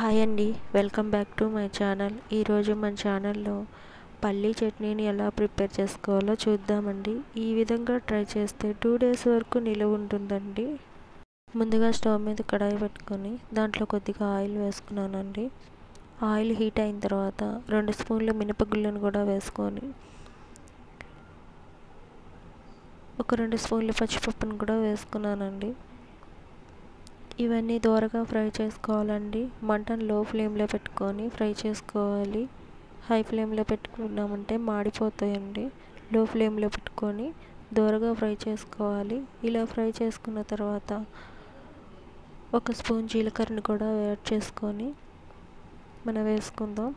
Hi అండి, welcome back to my channel. ఈరోజు మన ఛానల్లో పల్లీ చట్నీని ఎలా ప్రిపేర్ చేసుకోవాలో చూద్దామండి. ఈ విధంగా ట్రై చేస్తే 2 డేస్ వరకు నిలువ ఉంటుందండి. ముందుగా స్టవ్ మీద కడాయి పెట్టుకొని దాంట్లో కొద్దిగా ఆయిల్ వేసుకున్నానండి. ఆయిల్ హీట్ అయిన తర్వాత 2 స్పూన్ల మినపగుళ్ళను కూడా వేసుకొని ఒక 2 స్పూన్ల పచ్చిపప్పును కూడా వేసుకున్నానండి. ఇవన్నీ దోరగా ఫ్రై చేసుకోవాలండి. మంటను లో ఫ్లేమ్లో పెట్టుకొని ఫ్రై చేసుకోవాలి. హై ఫ్లేమ్లో పెట్టుకున్నామంటే మాడిపోతాయండి. లో ఫ్లేమ్లో పెట్టుకొని దోరగా ఫ్రై చేసుకోవాలి. ఇలా ఫ్రై చేసుకున్న తర్వాత 1 స్పూన్ జీలకర్రని కూడా యాడ్ చేసుకొని మనం వేసుకుందాం.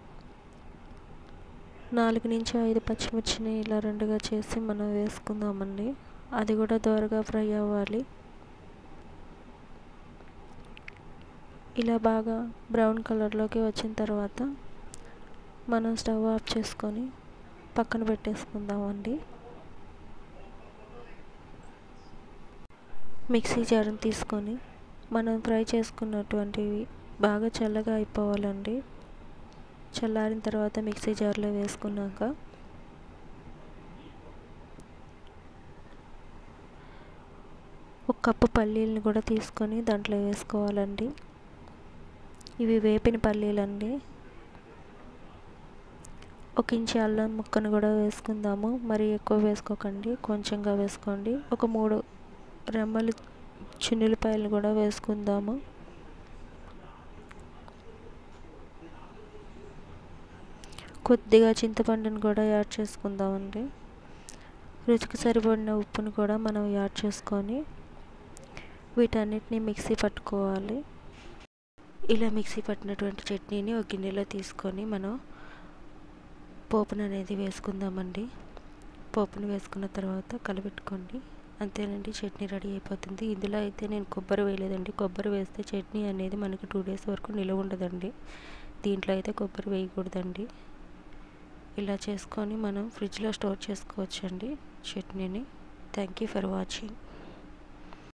4 నుంచి 5 పచ్చిమిర్చిని ఇలా రెండుగా చేసి మనం వేసుకుందామండి. అది కూడా దోరగా ఫ్రై అవ్వాలి. ఇలా బాగా బ్రౌన్ కలర్లోకి వచ్చిన తర్వాత మనం స్టవ్ ఆఫ్ చేసుకొని పక్కన పెట్టేసుకుందామండి. మిక్సీ జార్ని తీసుకొని మనం ఫ్రై చేసుకున్నటువంటివి బాగా చల్లగా అయిపోవాలండి. చల్లారిన తర్వాత మిక్సీ జార్లో వేసుకున్నాక ఒక కప్పు పల్లీలను కూడా తీసుకొని దాంట్లో వేసుకోవాలండి. ఇవి వేపిన పల్లీలండి. 1 ఇంచు అల్లం ముక్కను కూడా వేసుకుందాము. మరి ఎక్కువ వేసుకోకండి, కొంచెంగా వేసుకోండి. ఒక 3 రెమ్మలు చిన్నులపాయలు కూడా వేసుకుందాము. కొద్దిగా చింతపండును కూడా యాడ్ చేసుకుందామండి. రుచికి సరిపడిన ఉప్పును కూడా మనం యాడ్ చేసుకొని వీటన్నిటిని మిక్సీ పట్టుకోవాలి. ఇలా మిక్సీ పట్టినటువంటి చట్నీని ఒక గిన్నెలో తీసుకొని మనం పోపును అనేది వేసుకుందామండి. పోపును వేసుకున్న తర్వాత కలబెట్టుకోండి. అంతేనండి, చట్నీ రెడీ అయిపోతుంది. ఇందులో అయితే నేను కొబ్బరి వేయలేదండి. కొబ్బరి వేస్తే చట్నీ అనేది మనకి 2 డేస్ వరకు నిలువ ఉండదండి. దీంట్లో అయితే కొబ్బరి వేయకూడదండి. ఇలా చేసుకొని మనం ఫ్రిడ్జ్లో స్టోర్ చేసుకోవచ్చండి చట్నీని. Thank you for watching.